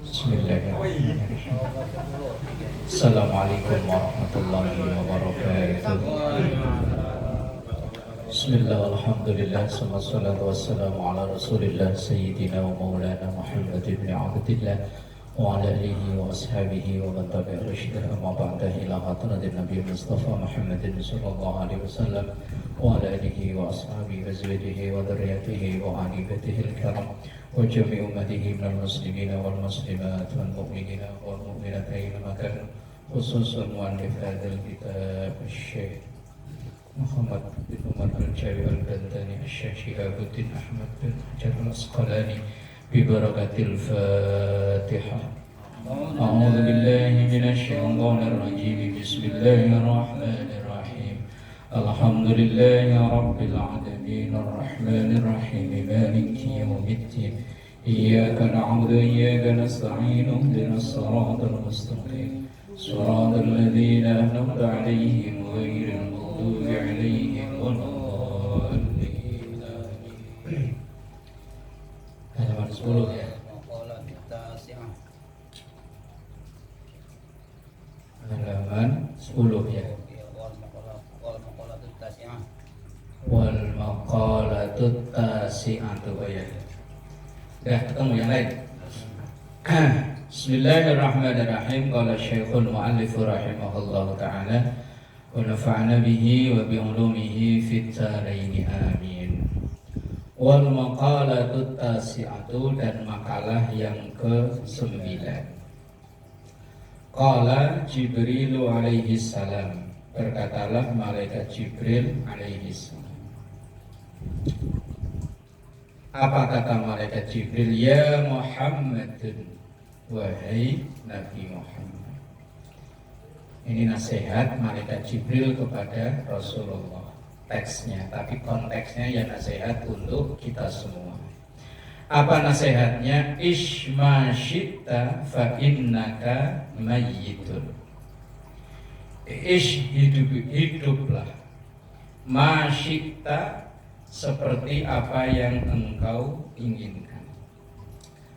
Bismillahirrahmanirrahim. Assalamualaikum warahmatullahi wabarakatuh. Bismillah, alhamdulillah, salatu wassalamu ala rasulillah Sayyidina wa maulana Muhammad ibn Abdillah wa ala alihi wa ashabihi wa man tabi'a rusydah, amma ba'da, ila hadratin Nabi Mustafa Muhammadin sallallahu alaihi wasallam wa ala alihi wa ashabihi wa azwajihi wa dzurriyyatihi wa ahibatihi al-kiram wa jami' ummatihi minal muslimina wal muslimat wal mu'minina wal mu'minat aina makan, khususan mu'allif hadzal kitab Syekh Muhammad bin Umar al-Jawi al-Bantani, Syekh Shihabuddin Ahmad bin Hajar al-Asqalani, bi barakatil Fatihah. A'udzu billahi minasy syaithanir rajim. Bismillahirrahmanirrahim. Alhamdulillahi rabbil alamin, arrahmanir rahim, maliki yaumiddin. Iyyaka na'budu wa iyyaka nasta'in, ihdinas siratal mustaqim, siratal ladzina an'amta 'alaihim ghairil maghdubi 'alaihim waladdallin. Halaman 10 ya. Halaman 10 ya. Wal maqalatut tasi'atu ya. Dah ketemu yang lain. Bismillahirrahmanirrahim. Qala Syekhul Mu'allif rahimahullahu ta'ala wa nafa'na bihi wa bi ulumihi fit dharain amin. Wal maqalatut tasi'atu, dan makalah yang ke-9. Qala Jibrilu alaihi salam, berkatalah malaikat Jibril alaihi salam. Apa kata malaikat Jibril? Ya Muhammadun, wahai Nabi Muhammad. Ini nasihat malaikat Jibril kepada Rasulullah, teksnya, tapi konteksnya ya nasihat untuk kita semua. Apa nasihatnya? Ishma syi'ta fa innaka mayyitun. Hiduplah, ma syi'ta, seperti apa yang engkau inginkan.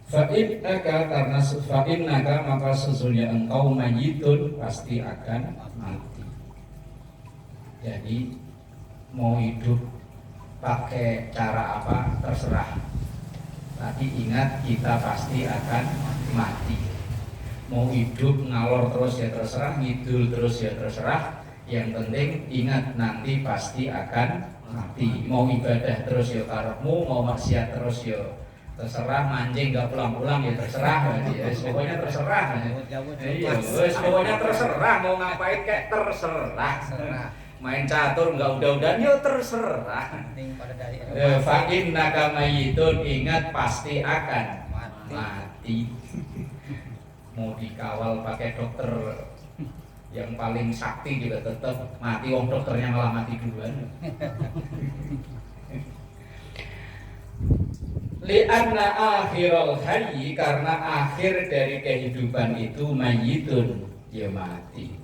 Fa'innaka, karena fa'innaka, maka sesungguhnya engkau mayyitun, pasti akan mati. Jadi mau hidup pakai cara apa terserah, tapi ingat kita pasti akan mati. Mau hidup ngalor terus ya terserah, ngidul terus ya terserah, yang penting ingat nanti pasti akan mati. Mau ibadah terus ya karepmu, mau maksiat terus ya terserah, mancing gak pulang-pulang ya terserah, ya pokoknya terserah. Iya, pokoknya terserah, mau ngapain kayak terserah. Main catur nggak udah-udahan ya terserah. Fa innaka mayyitun, ingat pasti akan mati. Mau dikawal pakai dokter yang paling sakti juga tetap mati, wong dokternya malah mati duluan. Li'anna akhiral hayyi, karena akhir dari kehidupan itu mayyitun, ya mati.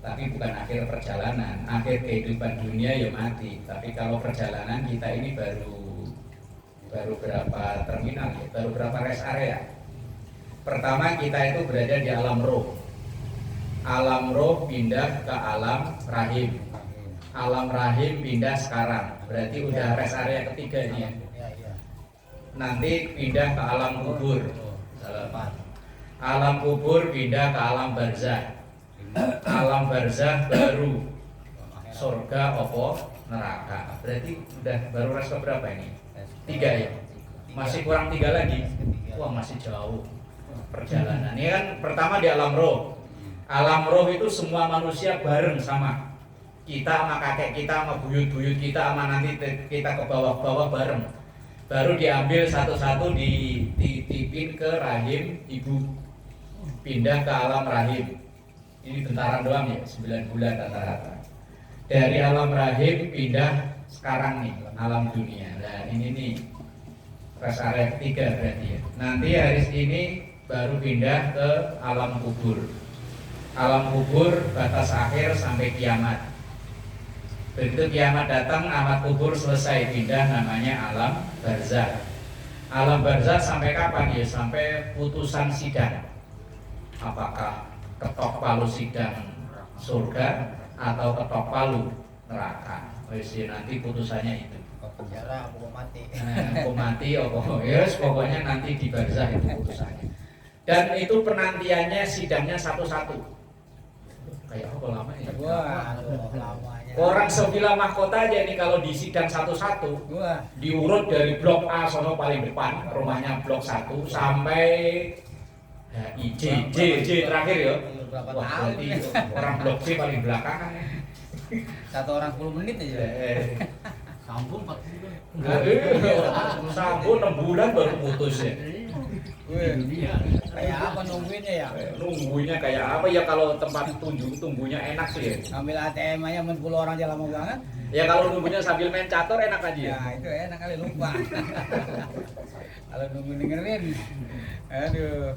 Tapi bukan akhir perjalanan, akhir kehidupan dunia ya mati. Tapi kalau perjalanan kita ini baru berapa terminal ya, baru berapa rest area. Pertama kita itu berada di alam roh. Alam roh pindah ke alam rahim. Alam rahim pindah sekarang. Berarti udah rest area ketiga ini ya. Nanti pindah ke alam kubur. Alam kubur pindah ke alam barzah. Alam barzah baru surga opo neraka. Berarti udah baru res berapa ini? 3 ya. Masih kurang 3 lagi. Wah, masih jauh perjalanan. Ini kan pertama di alam roh. Alam roh itu semua manusia bareng sama kita, sama kakek kita, sama buyut-buyut kita, sama nanti kita ke bawah-bawah bareng. Baru diambil satu-satu, dititipin ke rahim ibu, pindah ke alam rahim. Ini bentaran doang ya, 9 bulan rata-rata. Dari alam rahim pindah sekarang nih, alam dunia. Nah ini nih rest area ketiga berarti ya. Nanti hari ini baru pindah ke alam kubur. Alam kubur batas akhir sampai kiamat. Begitu kiamat datang, alam kubur selesai, pindah namanya alam barzah. Alam barzah sampai kapan ya? Sampai putusan sidang. Apakah ketok palu sidang surga atau ketok palu neraka? Wis nanti putusannya itu. Penjara aku mati. Aku mati yes, pokoknya nanti di barzah itu putusannya. Dan itu penantiannya sidangnya satu-satu. Kayak apa lama ya? Wah, lamanya. Orang Sevilla mahkota aja nih kalau di sidang satu-satu. Wah, Diurut dari blok A sono paling depan, rumahnya blok 1 sampai J terakhir ya. berapa Wah, tahun? berarti orang blok C paling belakangan. Satu orang 10 menit aja. Sambung 4 bulan. Sambung 6 bulan baru putus ya. Kayak apa nungguinnya ya? Nunggunya kayak apa ya kalau tempat tunggunya enak sih ya. Ambil ATM aja 10 orang aja lama banget. Ya kalau nunggunya sambil main catur enak aja ya. Ya itu enak kali lupa. Kalau nunggu dengerin, aduh.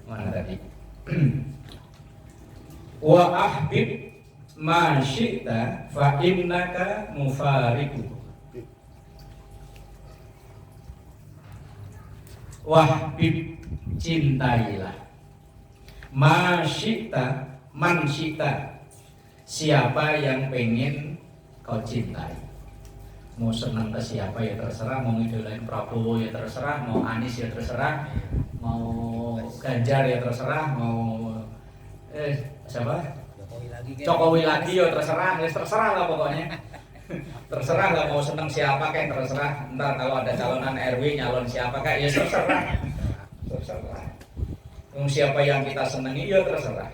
Mana tadi? Wa ahbib ma syi'ta fa innaka mufariqu. Wahbib cintailah ma syi'ta man syi'ta, siapa yang pengen kau cintai. Mau senang ke siapa ya terserah, mau ngidolain Prabowo ya terserah, mau Anies ya terserah, mau Ganjar ya terserah, mau siapa? Jokowi lagi ya terserah, ya terserah lah pokoknya. Terserah lah mau seneng siapa kayak terserah. Ntar kalau ada calonan RW nyalon siapa kayak ya terserah. Terserah. Siapa yang kita senangi ya terserah.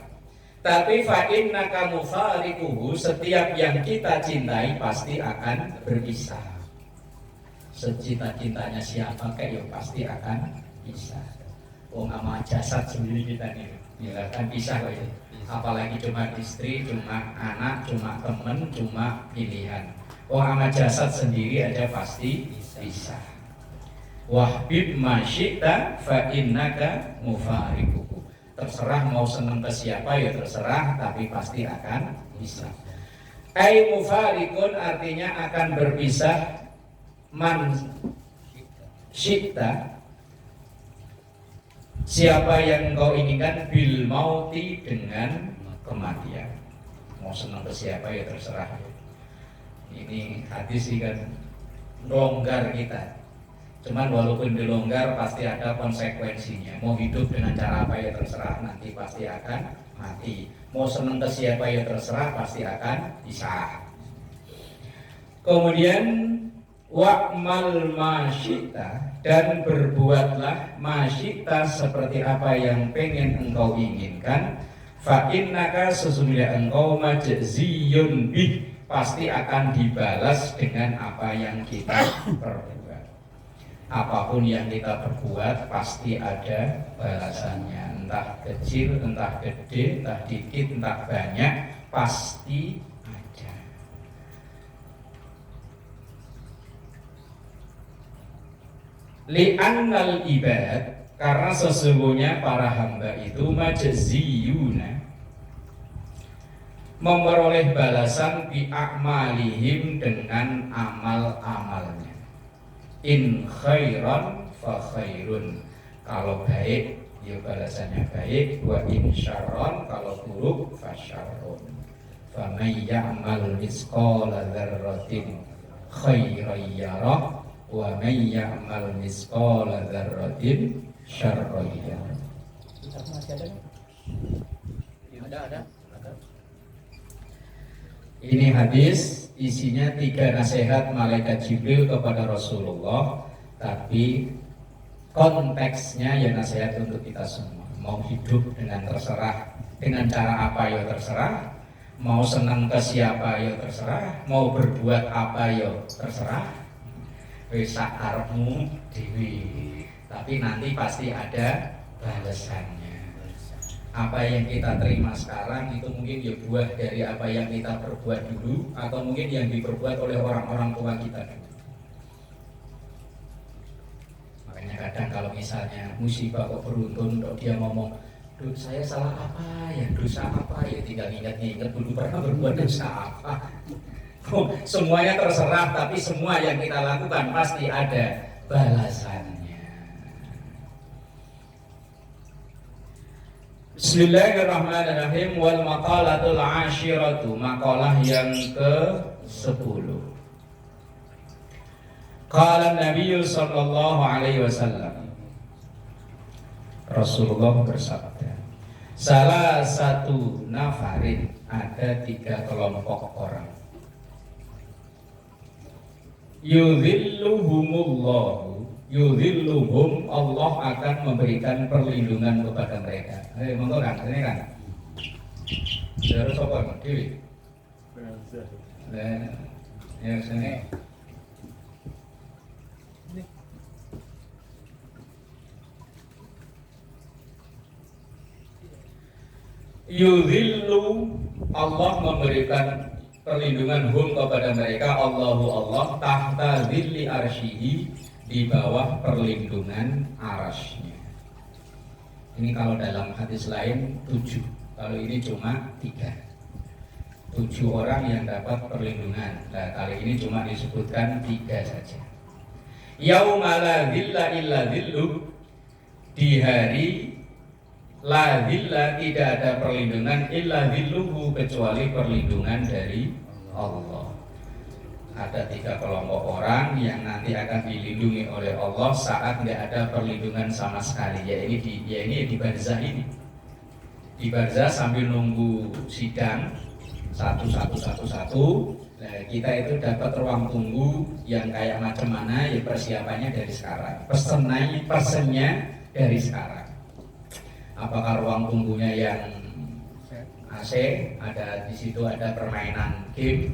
Tapi fa innaka mufariquhu, setiap yang kita cintai pasti akan berpisah. Secita-cintanya siapa kayak ya pasti akan pisah. Wong sama jasad sendiri kita nih. Ya kan pisah kok ya. Apalagi cuma istri, cuma anak, cuma teman, cuma pilihan. Wong sama jasad sendiri aja pasti pisah. Wahbib ma syi'ta fa innaka mufariquhu. Terserah mau seneng ke siapa ya terserah, tapi pasti akan pisah. Ai mufariqun artinya akan berpisah man syi'ta, siapa yang kau inginkan, bil mauti dengan kematian. Mau senang ke siapa ya terserah. Ini hadis sih kan longgar kita. Cuman walaupun dilonggar pasti ada konsekuensinya. Mau hidup dengan cara apa ya terserah, nanti pasti akan mati. Mau senang ke siapa ya terserah, pasti akan pisah. Kemudian wa'mal masyita, dan berbuatlah masyita seperti apa yang pengen engkau inginkan. Fa innaka sesungguhnya engkau majziyun bih, pasti akan dibalas dengan apa yang kita perbuat. Apapun yang kita perbuat pasti ada balasannya, entah kecil, entah gede, entah dikit, entah banyak, pasti ada. Li'annal ibad, karena sesungguhnya para hamba itu majziyuna, memperoleh balasan bi'a'malihim dengan amal-amalnya. In khairan fa khairun, kalau baik ya balasannya baik, wa in syarron, kalau buruk fa syarrun. Fa may ya'mal misqala dzarratin khairan yarah, wa may ya'mal misqala dzarratin syarran yarah. Ada. Ini hadis isinya 3 nasihat malaikat Jibril kepada Rasulullah, tapi konteksnya ya nasihat untuk kita semua. Mau hidup dengan terserah, dengan cara apa ya terserah, mau senang ke siapa ya terserah, mau berbuat apa ya terserah. Wis sak karepmu dhewe. Tapi nanti pasti ada balasannya. Apa yang kita terima sekarang itu mungkin ya buah dari apa yang kita perbuat dulu, atau mungkin yang diperbuat oleh orang-orang tua kita dulu. Makanya kadang kalau misalnya musibah kok beruntun, kok dia ngomong, "Duh, saya salah apa ya, dosa apa ya," tinggal ingat-ingat dulu pernah berbuat dosa apa. Semuanya terserah, tapi semua yang kita lakukan pasti ada balasannya. Bismillahirrahmanirrahim. Wal maqalatul ashiratu, makalah yang ke-10. Qala Nabi sallallahu alaihi wasallam, Rasulullah bersabda, salah satu nafarin, ada 3 kelompok orang, yudhilluhum, Allah akan memberikan perlindungan kepada mereka. Monggo kan, ini kan. Harus apa Dewi? Ya sini. Yudhillu, Allah memberikan perlindungan hum kepada mereka, Allahu Allah, tahta dhilli arsyihi, di bawah perlindungan arasnya. Ini kalau dalam hadis lain 7, kalau ini cuma 3. 7 orang yang dapat perlindungan. Nah, kali ini cuma disebutkan 3 saja. Yauma la dhilla illa dhillu, di hari la dhilla, tidak ada perlindungan illa dhilluhu, kecuali perlindungan dari Allah. Ada 3 kelompok orang yang nanti akan dilindungi oleh Allah saat tidak ada perlindungan sama sekali. Ya ini di barzah ini. Di barzah sambil nunggu sidang satu. Nah, kita itu dapat ruang tunggu yang kayak macam mana, ya persiapannya dari sekarang. Pesennya dari sekarang. Apakah ruang tunggunya yang AC, ada di situ ada permainan game,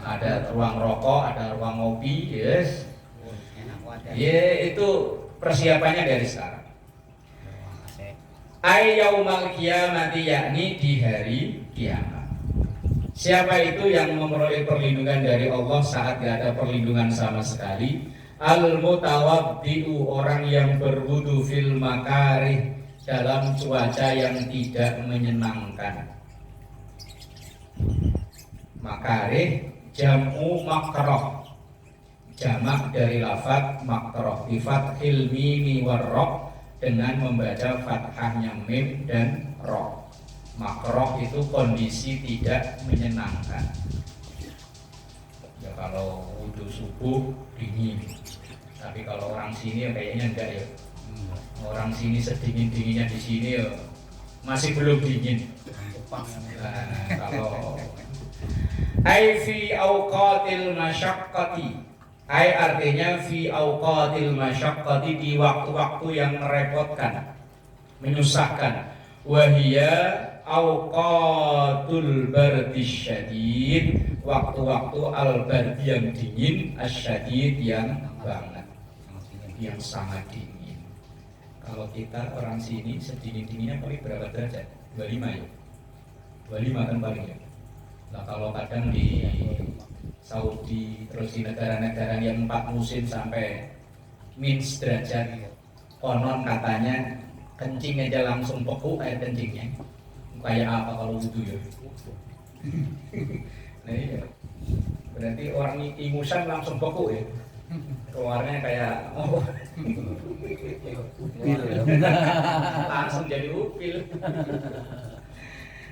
ada ruang rokok, ada ruang ngopi, yes. Ya itu persiapannya dari sekarang. Ayyaumal qiyamati, yakni di hari kiamat. Siapa itu yang memperoleh perlindungan dari Allah saat tidak ada perlindungan sama sekali? Al-mutawaddi'u, orang yang berwudu fil makarih, dalam cuaca yang tidak menyenangkan. Makarih jam'u makroh, jamak dari lafaz makroh, bi fathil mimi warra, dengan membaca fathahnya mim dan ra. Makroh itu kondisi tidak menyenangkan. Ya kalau wudu subuh dingin, tapi kalau orang sini kayaknya enggak ya. Orang sini sedingin-dinginnya di sini ya masih belum dingin. Nah, kalau ai fi auqatil masyaqqati, ai artinya fi auqatil masyaqqati, di waktu-waktu yang merepotkan, menyusahkan. Wahia auqatul bardi syadid, waktu-waktu al-bardi yang dingin, asyadid yang banget, yang sangat dingin. Kalau kita orang sini sedingin-dinginnya paling berapa derajat? 25 ya? 25 kan paling ya? Nah kalau kadang di Saudi, terus di negara-negara yang 4 musim sampai minus derajat, konon katanya kencing aja langsung beku air kencingnya. Kayak apa kalau wudu ya? Nah iya, berarti orang ingusan langsung beku ya? Keluarnya kayak upil, langsung jadi upil.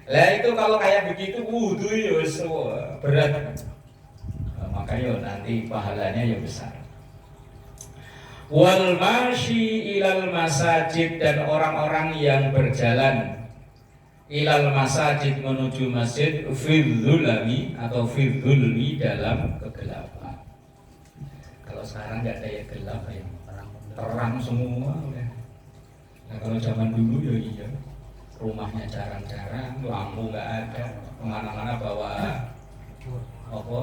Lah itu kalau kayak begitu wudu ya berat. Nah, makanya nanti pahalanya ya besar. Wal masyi ilal masajid, dan orang-orang yang berjalan ilal masajid, menuju masjid, fidzulami atau fidzulmi, dalam kegelapan. Kalau sekarang nggak ada ya gelap ya, terang semua. Nah kalau zaman dulu ya iya, rumahnya jarang-jarang, lampu nggak ada, kemana-mana bawa apa?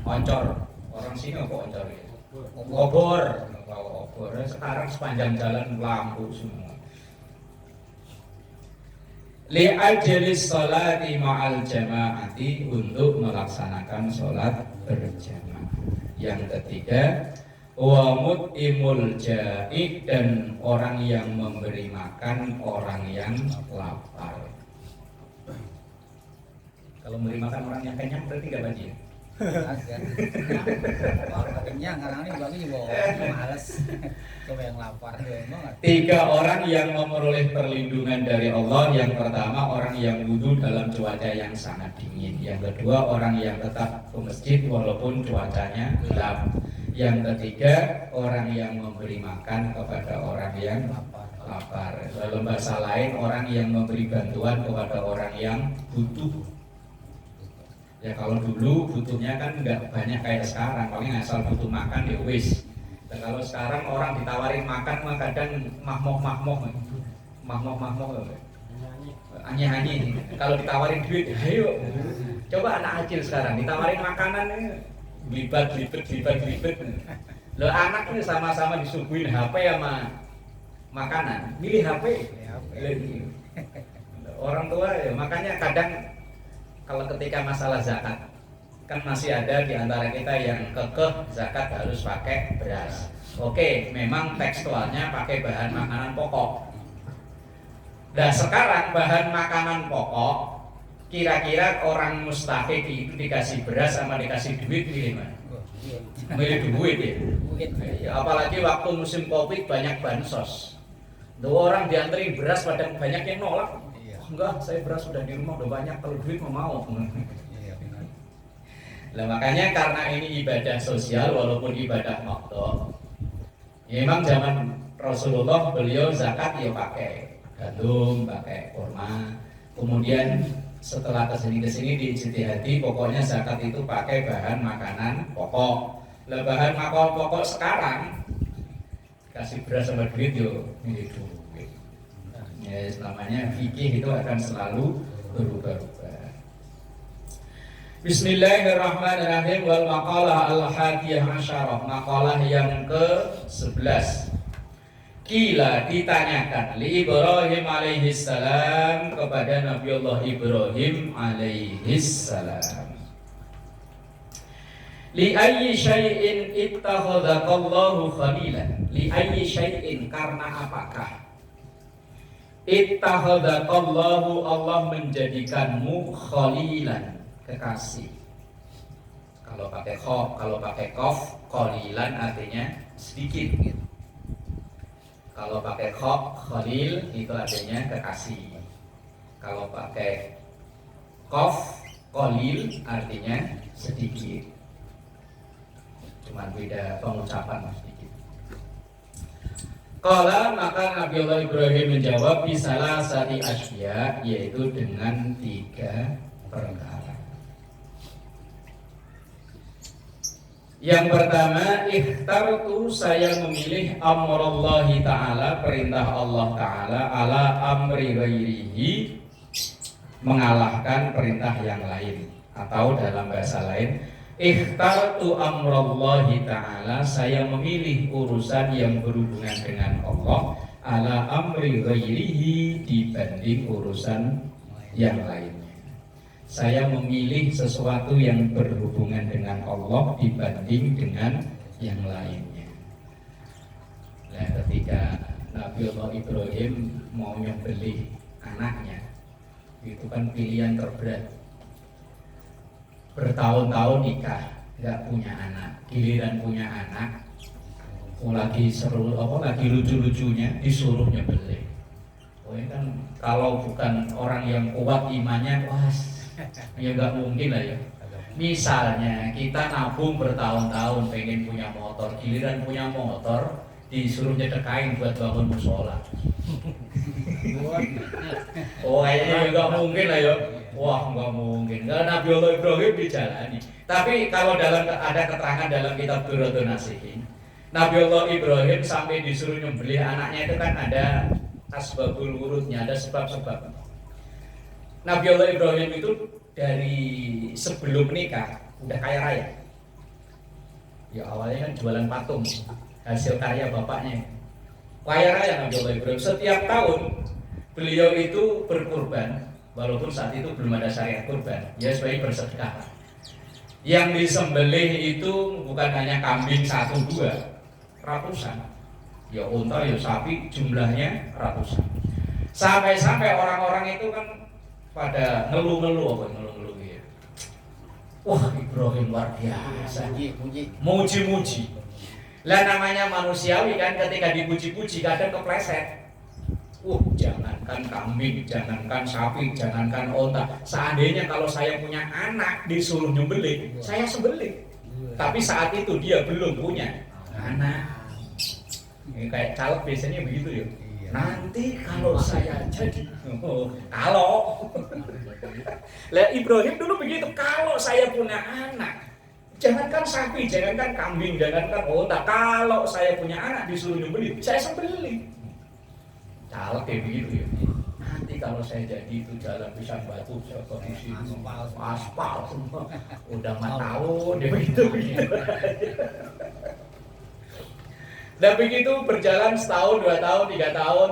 Oncor. Orang sini apa oncor ya? Obor, bawa obor. Sekarang sepanjang jalan lampu semua. Li ajlis sholati ma'al jamaati, untuk melaksanakan sholat berjamaah. Yang ketiga, wa mut'imul ja'i, dan orang yang memberi makan orang yang lapar. Kalau memberi makan orang yang kenyang berarti nggak banjir. Agak. Orang kenyang karena ini bagi juga males. Coba yang lapar banget. 3 orang yang memperoleh perlindungan dari Allah. Yang pertama orang yang wudhu dalam cuaca yang sangat dingin. Yang kedua orang yang tetap ke masjid walaupun cuacanya gelap. Yang ketiga orang yang memberi makan kepada orang yang lapar. Dalam bahasa lain orang yang memberi bantuan kepada orang yang butuh. Ya kalau dulu butuhnya kan nggak banyak kayak sekarang, paling asal butuh makan ya wis. Dan kalau sekarang orang ditawarin makan mah kadang mahmoh, aneh-aneh. Kalau ditawarin duit, ayo. Coba anak kecil sekarang ditawarin makanan libat. Lo anak ini sama-sama disuguhin HP sama makanan, milih HP. Orang tua ya makanya kadang kalau ketika masalah zakat kan masih ada di antara kita yang kekeh zakat harus pakai beras. Oke, memang tekstualnya pakai bahan makanan pokok. Nah sekarang bahan makanan pokok kira-kira orang mustahik itu dikasih beras sama dikasih duit milih mana? Milih duit ya. Apalagi waktu musim Covid banyak bansos. Dua orang dianterin beras pada banyak yang nolak. Enggak, saya beras sudah di rumah udah banyak, kalau duit mau. Nah makanya karena ini ibadah sosial walaupun ibadah makdo. Memang zaman Rasulullah beliau zakat ya pakai gandum, pakai kurma. Kemudian setelah kesini diijtihadi pokoknya zakat itu pakai bahan makanan pokok. Lah bahan makanan pokok sekarang kasih beras sama duit yo milih duit. Ya, namanya fikih itu akan selalu berubah-ubah. Bismillahirrahmanirrahim. Wal maqalah al-hadiyah asyarah. Maqalah yang ke-11. Kila ditanyakan li Ibrahim alaihis salam kepada Nabiullah Ibrahim alaihis salam. Li ayyi syai'in ittakhadhakallahu khalilan. Li ayyi syai'in karena apakah ittakhadhakallahu Allah menjadikanmu khalilan kekasih. Kalau pakai kha, kalau pakai qaf, khalilan artinya sedikit. Kalau pakai kha, khalil itu artinya kekasih. Kalau pakai qaf, qalil artinya sedikit. Cuma beda pengucapan sedikit. Qala maka Nabiullah Ibrahim menjawab bisalah sati asya, yaitu dengan 3 perkara. Yang pertama, ikhtartu saya memilih amrallahi ta'ala, perintah Allah ta'ala ala amri ghairihi, mengalahkan perintah yang lain. Atau dalam bahasa lain, ikhtartu amrallahi ta'ala, saya memilih urusan yang berhubungan dengan Allah ala amri ghairihi, dibanding urusan yang lainnya. Saya memilih sesuatu yang berhubungan dengan Allah dibanding dengan yang lainnya. Nah, ketika Nabiullah Ibrahim mau nyembelih anaknya, itu kan pilihan terberat. Bertahun-tahun nikah, nggak punya anak, giliran punya anak, lagi seru lagi lucu-lucunya disuruh nyembelih. Oh ini kan kalau bukan orang yang kuat imannya, wah ya nggak mungkin lah ya. Misalnya kita nabung bertahun-tahun pengen punya motor, giliran punya motor disuruh nyedekain buat bangun musola. Oh kayaknya nggak mungkin lah ya. Wah nggak mungkin. Kalau Nabiullah Ibrahim dijalani. Tapi kalau ada keterangan dalam kitab Durratun Nasihin, Nabiullah Ibrahim sampai disuruh nyembelih anaknya itu kan ada asbabul wurudnya, ada sebab-sebab. Nabiullah Ibrahim itu dari sebelum nikah udah kaya raya. Ya awalnya kan jualan patung, hasil karya bapaknya. Kaya raya Nabiullah Ibrahim. Setiap tahun beliau itu berkurban, walaupun saat itu belum ada syariat kurban, ya sebagai bersedekah. Yang disembelih itu bukan hanya kambing 1-2, ratusan. Ya unta, ya sapi, jumlahnya ratusan. Sampai-sampai orang-orang itu kan pada ngeluh-ngeluh ya. Ibrahim luar biasa, Puji. muji-muji. Lah namanya manusiawi kan, ketika dipuji-puji kadang kepleset. Jangankan kambing, jangankan sapi, jangankan onta. Seandainya kalau saya punya anak disuruh nyembelih, saya sembelih. Tapi saat itu dia belum punya anak. Ini kayak caleg biasanya begitu ya. Nanti kalau saya jadi, kalau lah Ibrahim dulu begitu, kalau saya punya anak, jangankan sapi, jangankan kambing, jangankan onta, kalau saya punya anak disuruh nyembelih, saya sembelih. Caleg kayak begitu ya. Nanti kalau saya jadi itu jalan pisang batu, saya di sini aspal semua. Udah 4 tahun dia begitu. Dan begitu berjalan setahun, 2 tahun, 3 tahun,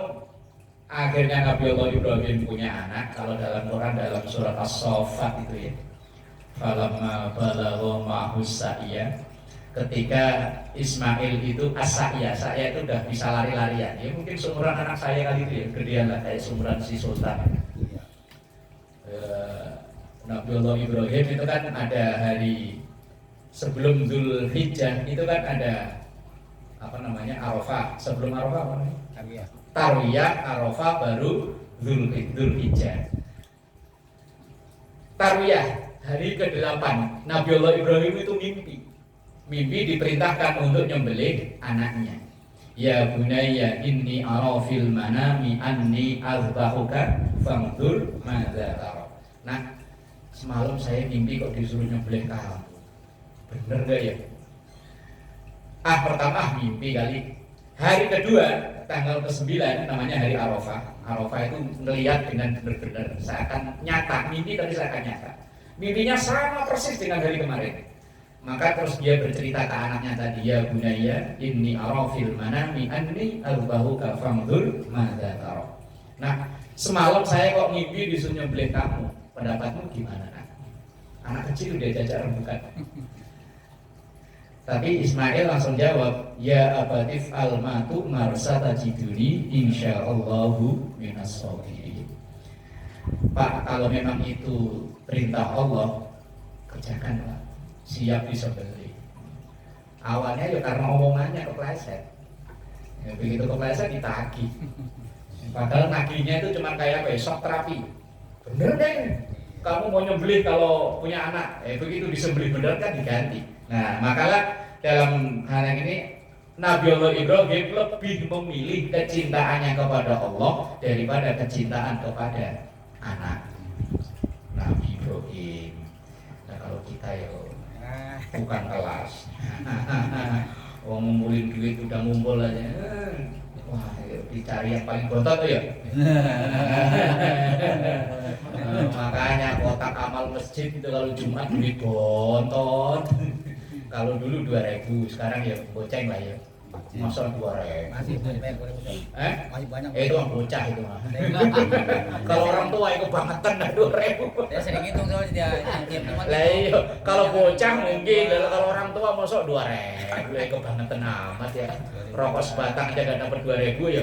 akhirnya Nabiullah Ibrahim punya anak. Kalau dalam Quran dalam surat As-Saffat itu ya. Falamma balagha ma'hus sa'ya. Ketika Ismail itu as-sa'ya itu udah bisa lari-larian. Ya mungkin seumuran anak saya kali itu ya, gedean lah kayak seumuran si Sultan. Nabiullah Ibrahim itu kan ada hari sebelum Dzulhijjah itu kan ada apa namanya Arafah. Sebelum Arafah apa namanya? Tarwiyah, Arafah, baru Dzulhijjah. Tarwiyah hari ke-8 Nabiullah Ibrahim itu mimpi diperintahkan untuk nyembelih anaknya. Ya bunayya inni ara fil manami anni azbahuka fangdur madza tara. Nah, semalam saya mimpi kok disuruh nyembelih kamu. Bener enggak ya? Pertama mimpi kali. Hari kedua, tanggal ke-9 namanya hari Arafah. Arafah itu melihat dengan benar-benar seakan nyata, mimpi tapi seakan nyata. Mimpinya sama persis dengan hari kemarin. Maka terus dia bercerita ke anaknya tadi, ya bunayya inni ara fil manami anni azbahuka fangdur madza tara. Nah, semalam saya kok mimpi disuruh nyembelih kamu. Pendapatmu gimana, nak? Anak kecil udah jajar rembukan. Tapi Ismail langsung jawab, ya abatif al-matu marsatajiduni insyaallahu minas shakirin. Pak, kalau memang itu perintah Allah, kerjakan Pak. Siap disembelih. Awalnya ya karena omongannya kepleset. Ya, begitu kepleset ditagih. Padahal nagihnya itu cuma kayak apa ya, shock terapi. Bener deh, kamu mau nyembelih kalau punya anak. Begitu disembelih bener kan diganti. Nah, makalah dalam hal ini Nabiullah Ibrahim lebih memilih kecintaannya kepada Allah daripada kecintaan kepada anak. Nabi Ibrahim. Nah, kalau kita ya bukan kelas. Wong ngumpulin duit udah ngumpul aja. Wah, dicari yang paling bontot tuh ya. Makanya kotak amal masjid itu kalau Jumat duit bontot. Kalau dulu 2.000, sekarang ya goceng lah ya. Masa 2.000? Masih banyak. Masih banyak. Itu yang bocah itu mah. Kalau orang tua itu bangetan dah 2.000. Dia sering hitung soalnya dia tiap teman. Lah iya, kalau bocah mungkin, kalau orang tua masuk 2.000, itu kebangetan amat ya. Rokok sebatang aja gak dapat 2.000 ya.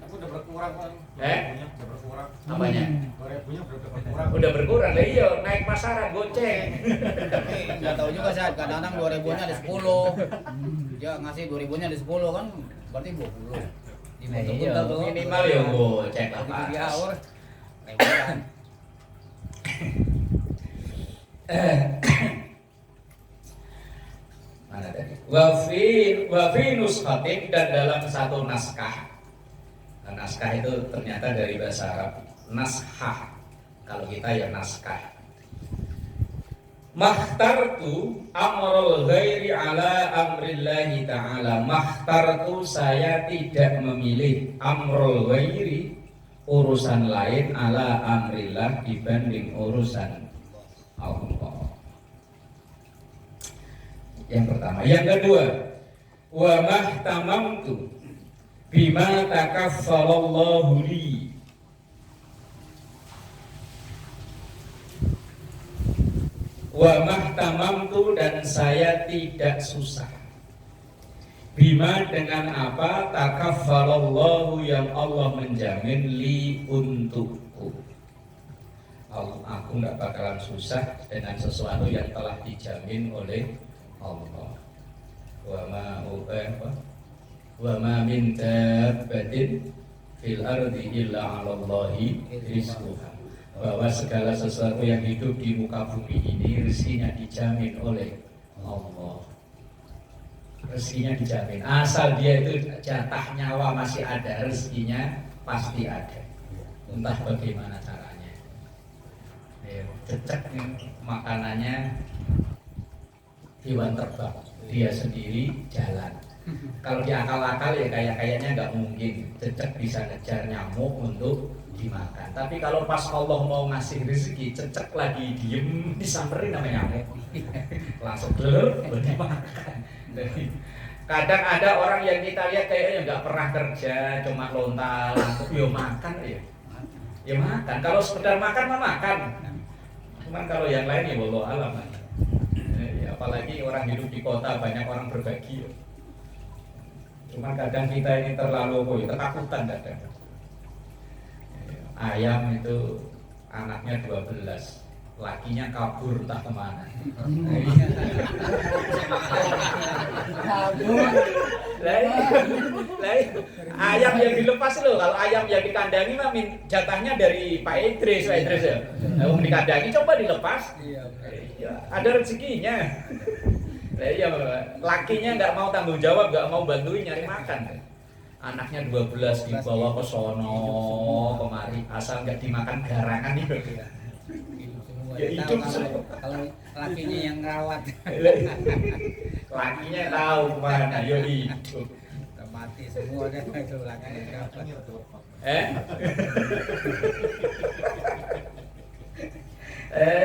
Aku udah berkurang kan. Udah berkurang. Apanya? 2.000-nya udah berkurang. Udah berkurang, lah iya, naik pasaran goceng. Enggak tahu juga saya kadang-kadang 2.000-nya ada 10. Dia ngasih 2.000-nya ada 10 kan berarti 20. Iya, minimal ya goceng lah Pak. 3 hour. Lebaran. Mana tadi? Wa fi nuskhatin, dan dalam satu naskah. Nah, naskah itu ternyata dari bahasa Arab nashah. Kalau kita ya naskah. Mahtartu amrul ghairi ala amrillahi ta'ala. Mahtartu, saya tidak memilih amrul ghairi, urusan lain, ala amrillah, dibanding urusan Allah. Yang pertama. Yang kedua, wa mahtamamtu bima takaffalallahu li. Wa mahtamamtu, dan saya tidak susah. Bima, dengan apa, takaffalallahu, yang Allah menjamin li, untukku. aku nggak bakalan susah dengan sesuatu yang telah dijamin oleh Allah. Wa ma min dabbatin fil ardi illa 'alallahi rizquha. Bahwa segala sesuatu yang hidup di muka bumi ini rezekinya dijamin oleh Allah. Rezekinya dijamin. Asal dia itu jatah nyawa masih ada, rezekinya pasti ada. Entah bagaimana caranya. Cecek makanannya hewan terbang, dia sendiri jalan. Kalau diakal-akal ya kayaknya nggak mungkin cecek bisa ngejar nyamuk untuk dimakan. Tapi kalau pas Allah mau ngasih rezeki, cecek lagi diem disamperin sama nyamuk, langsung gelur dimakan. Kadang ada orang yang kita lihat kayaknya nggak pernah kerja, cuma lontar, yo makan ya makan. Kalau sekedar makan mah makan. Cuman kalau yang lain ya wallahu alam. Apalagi orang hidup di kota banyak orang berbagi. Cuma kadang kita ini terlalu ketakutan kadang. Ayam itu anaknya 12, lakinya kabur entah kemana. Ayam yang dilepas loh, kalau ayam yang dikandangi mah jatahnya dari Pak Idris ya. Kalau dikandangi coba dilepas, ada rezekinya. Iya, lakinya nggak mau tanggung jawab, nggak mau bantuin nyari makan. Anaknya 12 dibawa ke sono kemari, asal nggak dimakan garangan itu. Ya hidup semua. Kalau lakinya yang rawat. Lakinya tahu kemana, yo hidup. Mati semua deh itu lakinya rawat.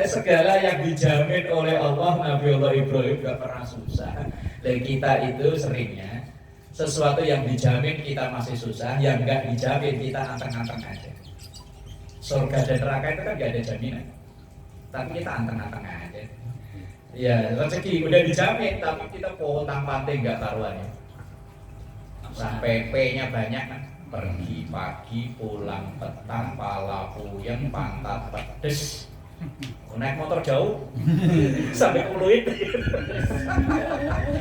Segala yang dijamin oleh Allah, Nabi Allah Ibrahim gak pernah susah. Dan kita itu seringnya sesuatu yang dijamin kita masih susah, yang gak dijamin kita anteng-anteng aja. Surga dan neraka itu kan gak ada jaminan, tapi kita anteng-anteng aja. Ya rezeki udah dijamin, tapi kita pontang-panting gak karuan ya. Sampai P-nya banyak kan. Pergi pagi, pulang petang, pala puyeng, pantat pedes. Naik motor jauh sampai Pluit.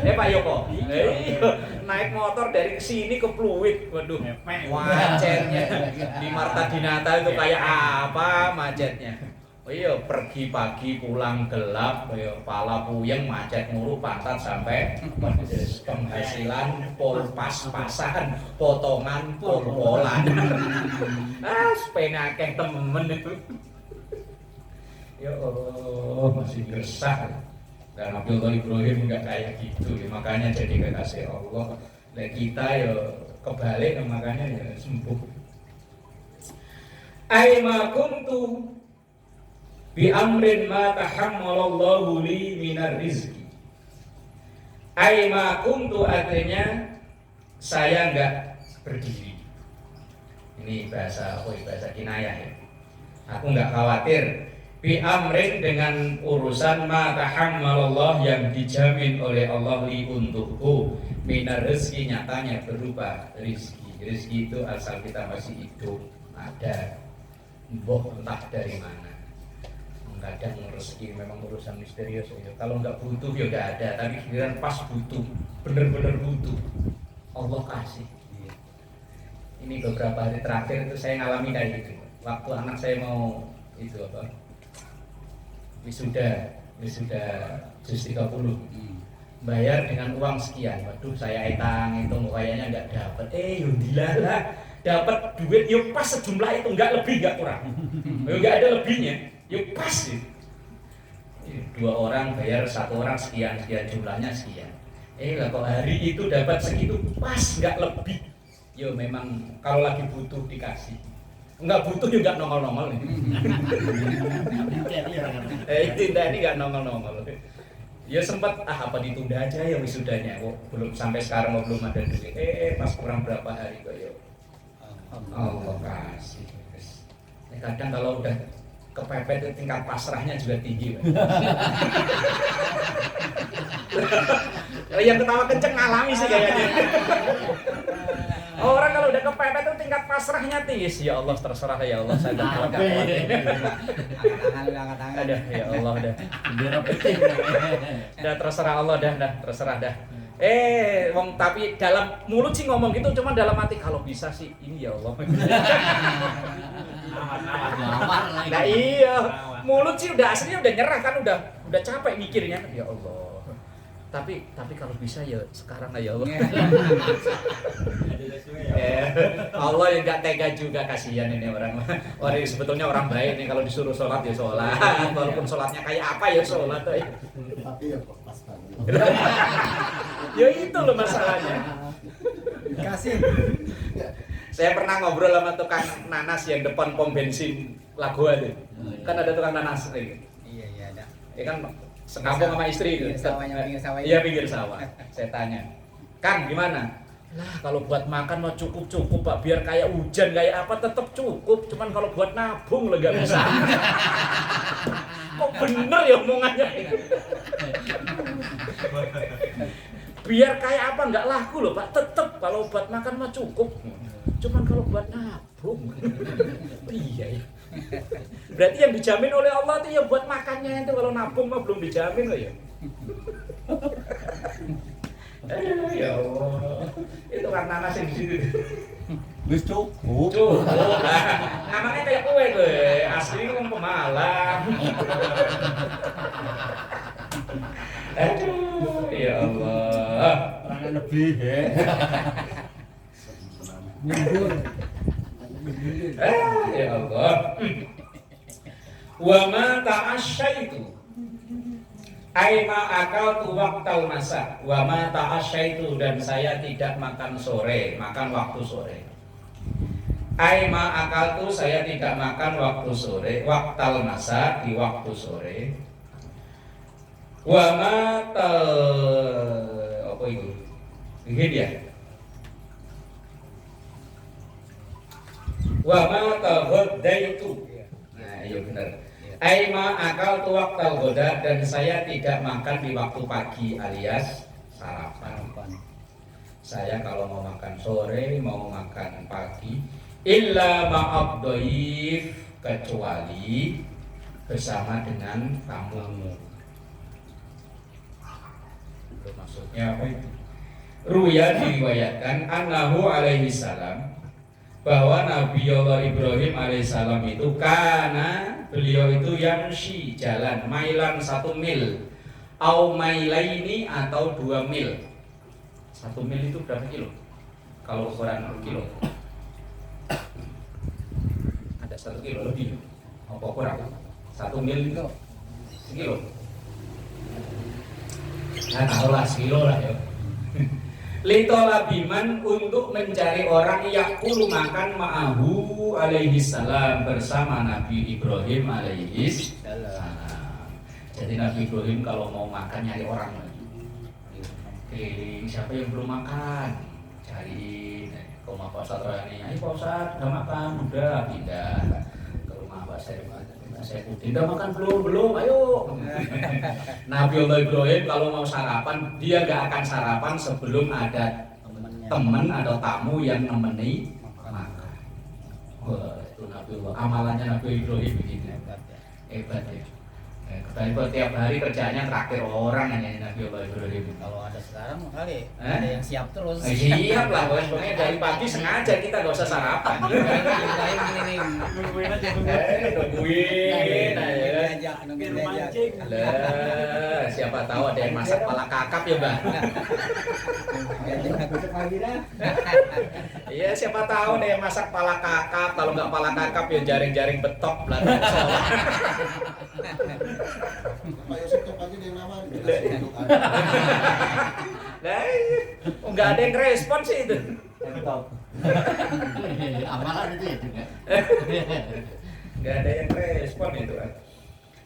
Pak Yoko, naik motor dari sini ke Pluit, waduh, macetnya di Marta Dinata itu kayak apa macetnya? Oh iya, pergi pagi pulang gelap, pala puyeng, macet mulu, pantat sampai penghasilan pol pas-pasan, potongan pol-polan. Sepena akeh temen itu. Ya Allah, masih gersah. Dan Nabi Allah Ibrahim enggak kayak gitu ya, makanya jadi kekasih Allah. Dan kita ya kebalik, makanya ya sembuh. Aima kuntu bi amrin ma tahammalallahu li minar rizki. Aima kuntu artinya saya enggak berdiri. Ini bahasa kinayah ya. Aku enggak khawatir bi amrin dengan urusan ma tahammalallah yang dijamin oleh Allah li untukku minar rezeki, nyatanya berupa rezeki. Rezeki itu asal kita masih hidup ada, mbok entah dari mana. Kadang rezeki memang urusan misterius ya. Kalau nggak butuh ya nggak ada, tapi giliran pas butuh, bener-bener butuh, Allah kasih. Ini beberapa hari terakhir itu saya ngalami kayak gitu. Waktu anak saya mau itu wisuda juz 30, bayar dengan uang sekian. Waduh, saya hitung kayaknya nggak dapat. Yaudah dapat duit yuk pas sejumlah itu, nggak lebih nggak kurang, nggak ada lebihnya, yuk pas sih. 2 orang bayar 1 orang sekian jumlahnya sekian. Lah kok hari itu dapat segitu pas nggak lebih. Yo memang kalau lagi butuh dikasih. Enggak butuh juga nongol-nongol nih. Ini enggak nongol-nongol. Ya sempat apa ditunda aja ya wisudanya. Belum sampai sekarang belum ada duit. Pas kurang berapa hari kok ya. Allah kasih. Kadang kalau udah kepepet tingkat pasrahnya juga tinggi. Yang ketawa kenceng ngalami sih kayaknya. Orang kalau udah kepepet itu tingkat pasrah pasrahnya tinggi. Ya Allah, terserah ya Allah, saya udah Angkat nggak kuat. angkat tangan. Ada ya Allah dah. Dah terserah Allah dah terserah dah. Wong tapi dalam mulut sih ngomong gitu, cuma dalam hati kalau bisa sih ini ya Allah. Nah iya, mulut sih udah aslinya udah nyerah kan, udah capek mikirnya ya Allah. Tapi kalau bisa ya sekarang lah ya Allah. Allah yang gak tega juga, kasihan ini orang sebetulnya orang baik nih, kalau disuruh sholat ya sholat, walaupun sholatnya kayak apa ya sholat. Tapi ya pas banget. Ya itu loh masalahnya. Kasih. Saya pernah ngobrol sama tukang nanas yang depan pom bensin Lagoa tuh. Kan ada tukang nanas gitu. Iya ada. Ya kan sekampung sama istri itu. Pinggir sawahnya. Iya, pinggir sawah. Saya tanya, "Kang, gimana?" Lah, kalau buat makan mah cukup Pak, biar kayak hujan kayak apa tetap cukup. Cuman kalau buat nabung lah gak bisa. Kok bener ya omongannya? Biar kayak apa nggak laku loh Pak, tetap kalau buat makan mah cukup. Cuman kalau buat nabung, iya ya. Berarti yang dijamin oleh Allah itu ya buat makannya itu, kalau nabung mah belum dijamin loh ya. Ya Allah, itu kan nanas yang di situ. Wis cukup. Namanya kayak kue asli kan pemalang. Aduh, ya Allah. Orang lebih Ya Allah. Wa ma ta'asyaitu aima akaltu waqtal masa. Wa ma ta'asyaitu, dan saya tidak makan sore, makan waktu sore. Aima akaltu, saya tidak makan waktu sore, waqtal masa, di waktu sore. Wa ma apa itu? Ini dia. Wa ma taghadaitu. Nah, iya benar. Aima akal tu waqtal ghoda, dan saya tidak makan di waktu pagi alias sarapan. Saya kalau mau makan sore, mau makan pagi, illa ma'ab dhaif, kecuali bersama dengan tamu. Maksudnya apa itu? Ruya diriwayatkan annahu alaihi salam, bahwa Nabi Allah Ibrahim alaihissalam itu karena beliau itu yamshi, jalan mailan 1 mil, au mailaini, atau 2 mil. 1 mil itu berapa kilo? Kalau ukuran kilo ada 1 kilo lebih, apa kurang? 1 mil itu sekilo. Nah, taruhlah sekilo lah ya. Litolabiman, untuk mencari orang yakulu makan ma'ahu alaihi salam, bersama Nabi Ibrahim alaihi salam. Jadi Nabi Ibrahim kalau mau makan nyari orang keliling, siapa yang belum makan cari ke rumah Pak Ustadz Rohani. Ayo Pak Ustadz, udah makan? Udah, pindah ke rumah Pak Saifuddin. Udah makan? Belum, ayo. Nabi Allah Ibrahim kalau mau sarapan, dia gak akan sarapan sebelum ada teman atau tamu yang nemeni makan. Wah, itu Nabi Allah, amalannya Nabi Ibrahim begitu. Hebat ya. Kalau tiap hari kerjanya traktir orang hanya Nabi Allah Ibrahim. Kalau ada sekarang kali ada yang siap terus. Siap lah, pokoknya dari pagi sengaja kita gak usah sarapan. Nungguin aja. Nungguin aja. Nungguin aja. Lah, siapa tahu ada yang masak pala kakap ya, Bang. Iya, siapa tahu ada yang masak pala kakap. Kalau nggak pala kakap ya jaring-jaring betok belakang sholat. Pak Yosef tuh pagi dia nama Lah, nggak ada yang respon sih itu. amalan itu ya juga. Nggak ada yang respon itu kan.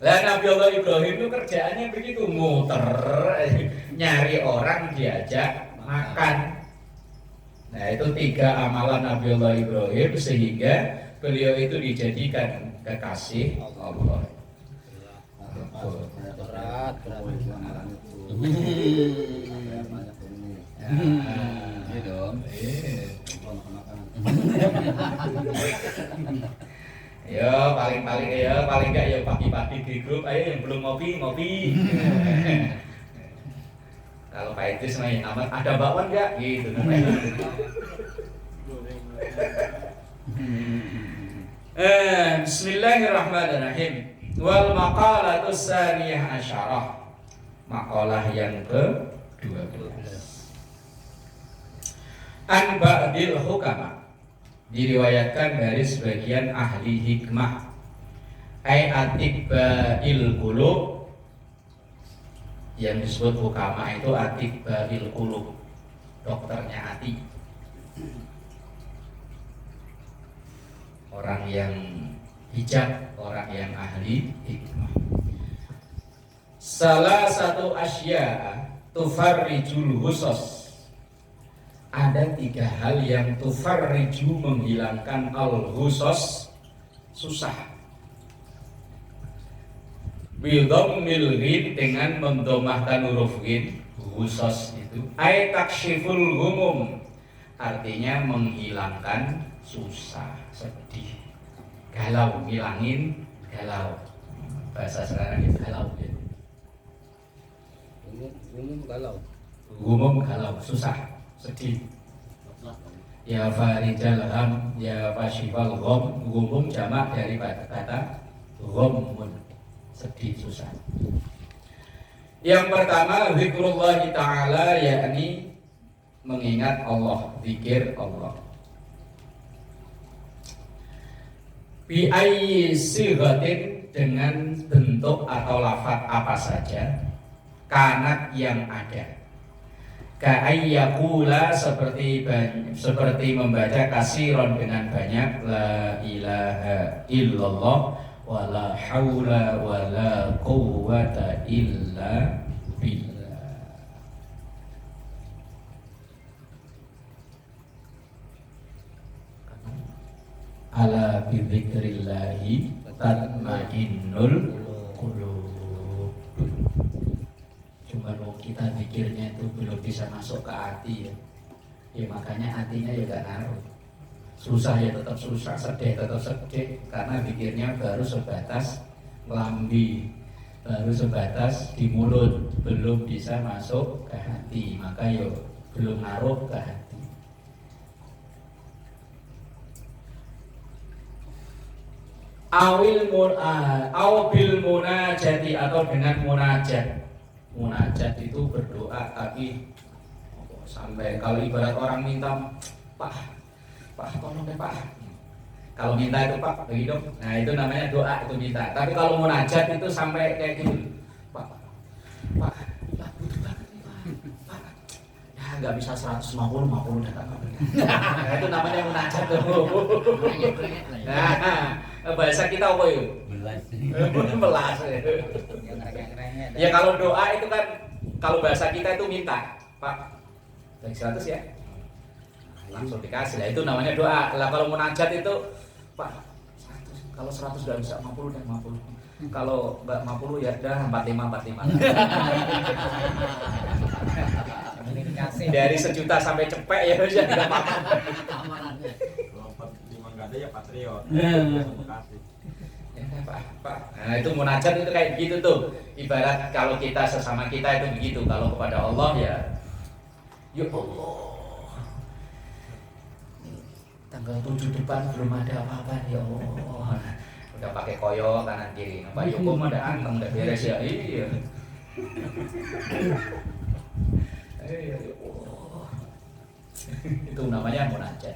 Lah Nabi Allah Ibrahim itu kerjaannya begitu, muter nyari orang diajak makan. Nah itu 3 amalan Nabi Allah Ibrahim sehingga beliau itu dijadikan kekasih Allah. Berat. Banyak ini. Gitu. kalau makan-makan. Ya paling-paling ya paling enggak ya pagi-pagi di grup ayo yang belum ngopi. Kalau Pak Idris main amat ada bakwan enggak gitu kan. Bismillahirrahmanirrahim. Wal maqalatus tsaniyah asyarah. Makalah yang ke-12. An ba'dil hukama, diriwayatkan dari sebagian ahli hikmah, ai atibba'il qulub, yang disebut hukama itu atibba'il qulub, dokternya hati, orang yang bijak, orang yang ahli hikmah. Salah satu asya tufarrijul husus, ada 3 hal yang tufarriju menghilangkan al-husus, susah. Bidhammil ghin, dengan mendomahkan huruf ghin, husus itu ay taksyiful humum, artinya menghilangkan susah, sedih, galau, ngilangin galau. Bahasa sekarang itu galau ya. Umum galau. Humum galau, susah, sedih. Ya farijal ham, ya fashifal gham. Humum jamak dari kata ghamun, sedih, susah. Yang pertama zikrullah ta'ala, yakni mengingat Allah, zikir Allah. Bi ayyi sighatin, dengan bentuk atau lafaz apa saja, kanat yang ada. Ka'ayyakula, seperti membaca kasiron dengan banyak, la ilaha illallah wa la haula wa la quwwata illa billah. Ala bi dzikrillahi tatmainnul qulub. Cuma kita pikirnya itu belum bisa masuk ke hati ya. Ya makanya hatinya ya gak ngaruh. Susah ya tetap susah, sedih tetap sedih, karena pikirnya baru sebatas lambi, baru sebatas di mulut, belum bisa masuk ke hati, maka ya belum ngaruh ke hati. Awil munajati, atau dengan munajat. Munajat itu berdoa, tapi sampai kalau ibarat orang minta, Pak tolong deh Pak. Kalau minta itu Pak bagi dong. Nah itu namanya doa, itu minta. Tapi kalau munajat itu sampai kayak gitu, Pak butuh banget nih Pak. Ya nggak bisa 150 datang. Nah itu namanya munajat tuh. Nah bahasa kita apa yuk? Belas. Ya kalau doa itu kan, kalau bahasa kita itu minta, Pak bagi 100 ya, langsung dikasih. Lah itu namanya doa. Lah kalau munajat itu, Pak 100, kalau 100 udah bisa 50 dan 50. Kalau enggak 50 ya udah 45. Dari 1 juta sampai cepek ya udah enggak apa-apa. Kalau 45 enggak ada ya patriot. Kasih. Pak. Nah itu munajat itu kayak gitu tuh. Ibarat kalau kita sesama kita itu begitu. Kalau kepada Allah ya Allah, tanggal 7 depan belum ada apa-apa ya Allah. Udah pakai koyo kanan kiri. Pak Yoko mah ada anteng, udah beres ya. Iya. Itu namanya munajat.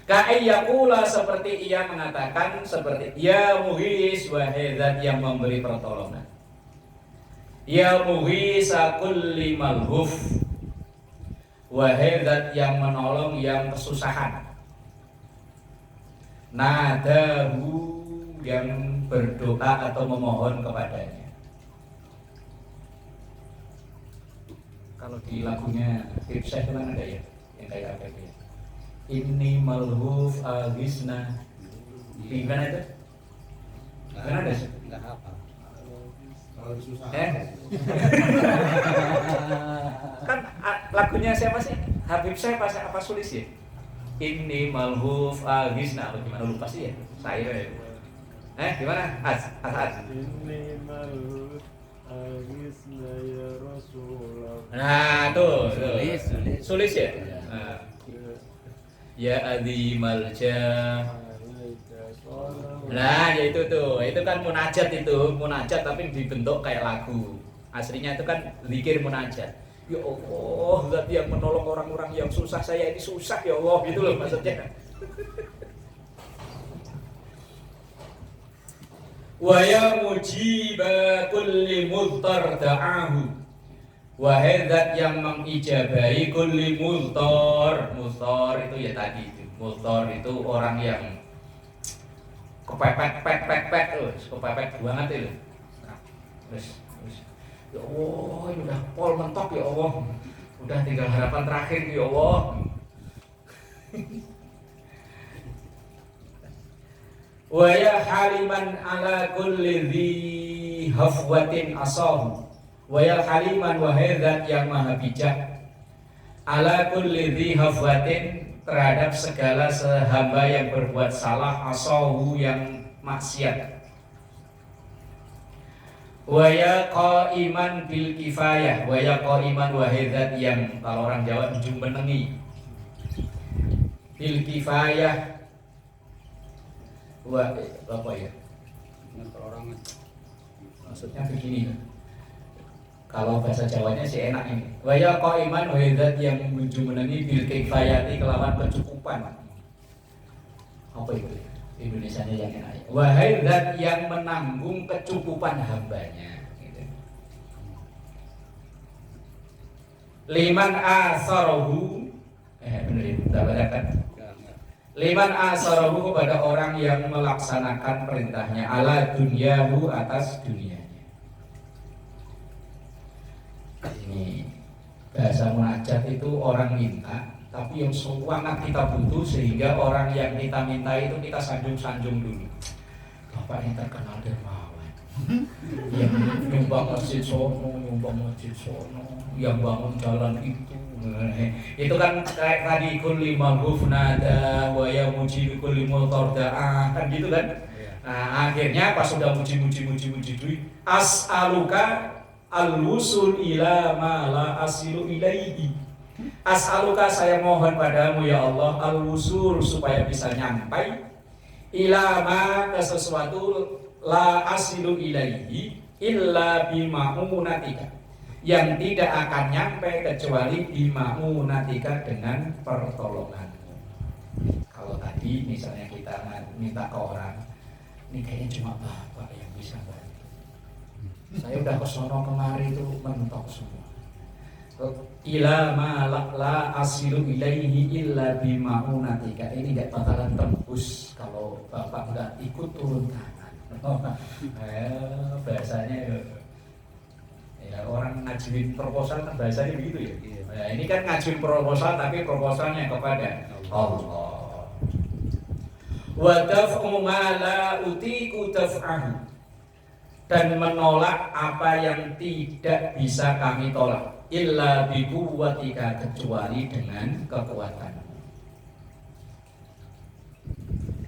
Ka'ayyakula, seperti ia mengatakan, seperti ya muhis wahai zat yang memberi pertolongan, ya muhisa kulli malhuf, wahai zat yang menolong yang kesusahan, nadahu, yang berdoa atau memohon kepadanya. Kalau di lagunya Habib Syekh kan ada ya yang kayak apa gitu. Ini malhuf agisna. Gimana itu? Gimana ada? Enggak apa. Kalau susah. Kan lagunya siapa sih? Habib Syekh apa Sulis ya? Inni malhuf agisna. Bagaimana lupa sih ya? Saya gimana? Asad. Inni malhut agisna ya Rasulullah. Nah, tuh. Sulis. Sulis ya? Nah. Ya azimal jah. Nah, ya itu tuh. Itu kan munajat itu, munajat tapi dibentuk kayak lagu. Aslinya itu kan zikir munajat. Ya Allah, zat yang menolong orang-orang yang susah, saya ini susah ya Allah, gitu loh maksudnya. Wa ya mujiba kulli mudtar da'ahu. Wahai zat yang mengijabahi kulli mudtar. Mudtar itu ya tadi itu. Mudtar itu orang yang kepepet kepepet banget itu. Terus ya Allah, ini udah pol mentok ya Allah. Udah tinggal harapan terakhir ya Allah. Wa ya haliman ala kulli dhi hafwatin asahu. Wa ya haliman wahai zat yang maha bijak ala kulli dhi hafwatin terhadap segala hamba yang berbuat salah asahu yang maksiat. Wa ya qaiman bil kifayah. Wa ya qaiman wahai zat yang kalau orang Jawa menjumbenengi bil kifayah. Wah, apa ya? Perorangan. Maksudnya begini. Kalau bahasa Jawanya sih enak ini. Wa ya qaiman wahai zat yang menjumbenengi bil kifayati kelawan kecukupan. Apa itu? Indonesianya yang enak. Wahai zat yang menanggung kecukupan hambanya. Gitu. Liman asarahu. Benar itu. Kita bacakan. Liman asarahu kepada orang yang melaksanakan perintahnya ala dunyahu atas dunianya. Ini bahasa munajat itu orang minta, tapi yang sangat kita butuh sehingga orang yang kita minta itu kita sanjung-sanjung dulu. Bapak yang terkenal dermawan, yang nyumbang masjid sono, yang bangun jalan itu kan kayak tadi kulli maghuf nada wa ya muji kulli mutarda'ah kan gitu kan. Nah, akhirnya pas sudah muji as'aluka al-wusul ila ma la asilu ilaihi. As'aluka saya mohon padamu ya Allah al-wusul supaya bisa nyampai ila ma ke sesuatu la asilu ilaihi illa bima'unatika yang tidak akan nyampe kecuali bima'unatika dengan pertolonganmu. Kalau tadi misalnya kita minta ke orang, ini kayaknya cuma bapak yang bisa bantu. Saya udah kesono kemari itu mentok semua. Ila ma la asilu ilaihi illa bima'unatika. Ini tidak bakalan tembus kalau bapak nggak ikut turun tangan. Bahasanya ya, orang ngajuin proposal kan bahasanya begitu ya. Nah, ini kan ngajuin proposal tapi proposalnya kepada Allah. Wa daf'u ma la utiku daf'ahu. Dan menolak apa yang tidak bisa kami tolak illa bi quwwatika kecuali dengan kekuatanmu.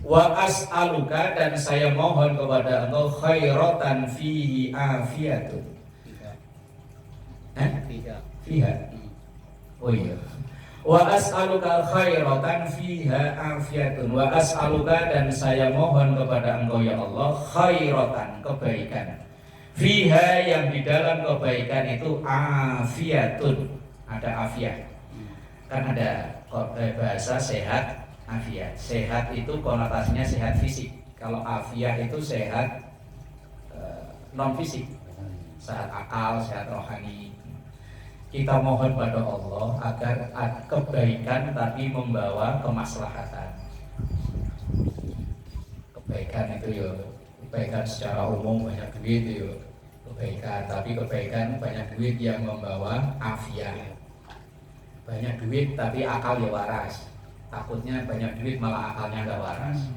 Wa as'aluka dan saya mohon kepada Engkau khairatan fihi afiyatun. Fiha. Oh iya. Wa as'aluka khairatan fiha afiyatun. Wa as'aluka dan saya mohon kepada Engkau ya Allah khairatan kebaikan. Fiha yang di dalam kebaikan itu afiyatun. Ada afiat. Kan ada bahasa sehat, afiat. Sehat itu konotasinya sehat fisik. Kalau afiat itu sehat non fisik. Sehat akal, sehat rohani. Kita mohon pada Allah agar kebaikan tapi membawa kemaslahatan. Kebaikan itu ya, kebaikan secara umum banyak duit ya, kebaikan. Tapi kebaikan banyak duit yang membawa afiat. Banyak duit tapi akal ya waras. Takutnya banyak duit malah akalnya gak waras.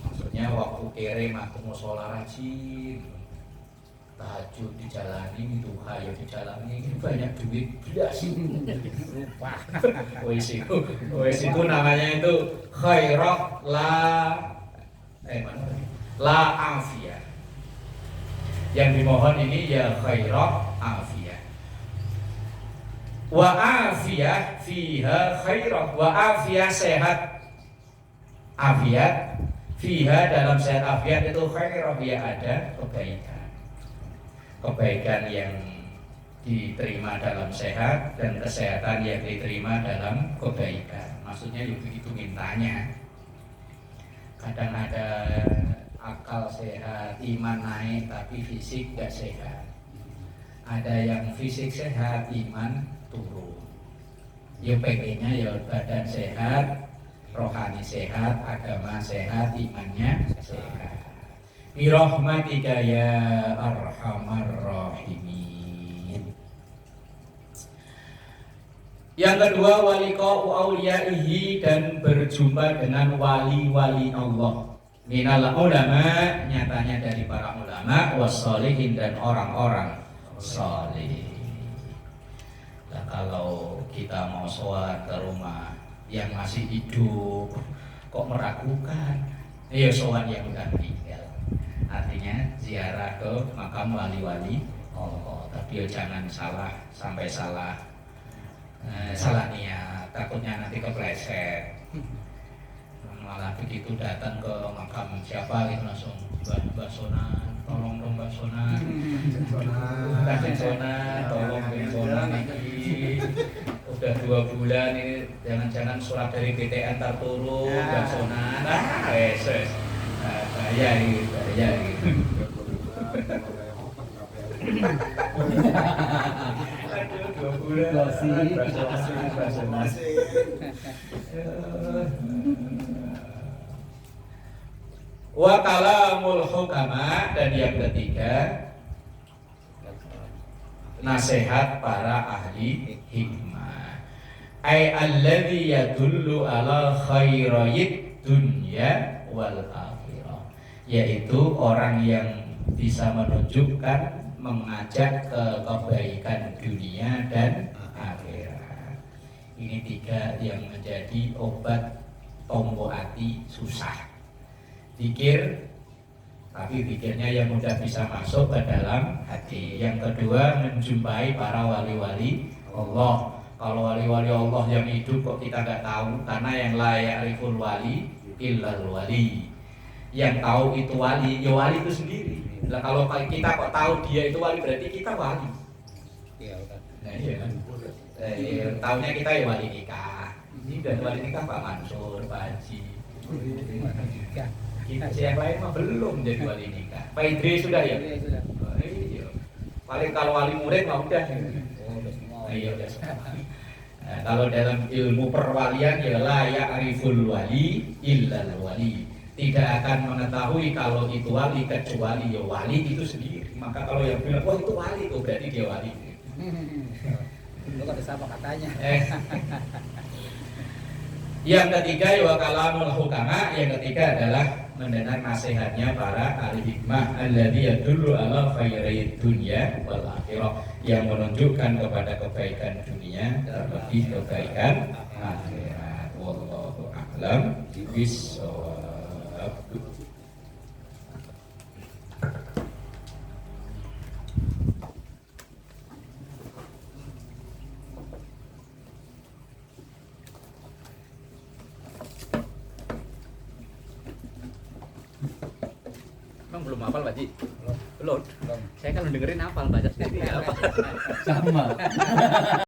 Maksudnya waktu kere aku mau sholat rajin. tahajud dijalani, duha ya dijalani, ini banyak duit belas. Lupa. Wes itu namanya itu khairah la afiyah. Yang dimohon ini ya khairah afiyah. Wa afiyah fiha khairah, wa afiyah sehat. Afiat fiha dalam sehat afiat itu khairah, ya ada kebaikan. Kebaikan yang diterima dalam sehat dan kesehatan yang diterima dalam kebaikan. Maksudnya ya begitu mintanya. Kadang ada akal sehat, iman naik tapi fisik gak sehat. Ada yang fisik sehat, iman turun. Ya pengennya ya badan sehat, rohani sehat, agama sehat, imannya sehat. Bi rahmatika ya arhamar rahimin. Yang kedua, waliqa'u auliyaihi, dan berjumpa dengan wali-wali Allah. Minal ulama, nyatanya dari para ulama, wassolihin, dan orang-orang salih. Nah, kalau kita mau sholat ke rumah yang masih hidup kok meragukan, ya sholat yang udah meninggal. Artinya ziarah ke makam wali-wali Allah. Tapi jangan salah, sampai salah niat, takutnya nanti kepleset. Malah begitu datang ke makam siapa gitu langsung Mbak Sonan, tolong dong Mbak Sonan, Mbak Sonan, tolong Mbak Sonan ini udah 2 bulan ini, jangan-jangan surat dari BTN ntar turun Mbak Sonan, bahaya gitu. Aduh, 2 bulan Mbak Sonan. Wa kalamul hukama, dan yang ketiga nasihat para ahli hikmah. Ai alladzi yadullu ala khairiyid dunya wal akhirah, yaitu orang yang bisa menunjukkan, mengajak ke kebaikan dunia dan akhirat. Ini 3 yang menjadi obat tombo hati susah. Zikir, tapi zikirnya yang mudah bisa masuk ke dalam hati. Yang kedua, menjumpai para wali-wali Allah. Kalau wali-wali Allah yang hidup kok kita nggak tahu, karena yang la ya'riful wali illal wali. Yang tahu itu wali, ya wali itu sendiri. Nah, kalau kita kok tahu dia itu wali, berarti kita wali. Iya, Ustaz. Nah, iya kan? Tahunya kita ya wali nikah. Ini dan wali nikah Pak Mansur, Pak Haji. Kita yang lain mah belum jadi wali nikah. Pak Idris sudah ya? Iya, sudah. Oh, iya. Paling kalau wali murid mah udah. Oh, udah semua. Iya udah semua. Nah, kalau dalam ilmu perwalian ya la ya'riful wali illal wali. Tidak akan mengetahui kalau itu wali kecuali ya wali itu sendiri. Maka kalau yang bilang wah itu wali, itu berarti dia wali. Lu ada siapa katanya? Yang ketiga ya kalamul hukama, yang ketiga adalah mendengar nasihatnya para ahli hikmah alladzi yadullu ala khairid dunya wal akhirah, yang menunjukkan kepada kebaikan dunia terlebih kebaikan akhirat. Wallahu a'lam bishawab. Emang belum hafal Pak Ji? Belum. Belum. Saya kalau dengerin hafal baca sendiri apa? Sama.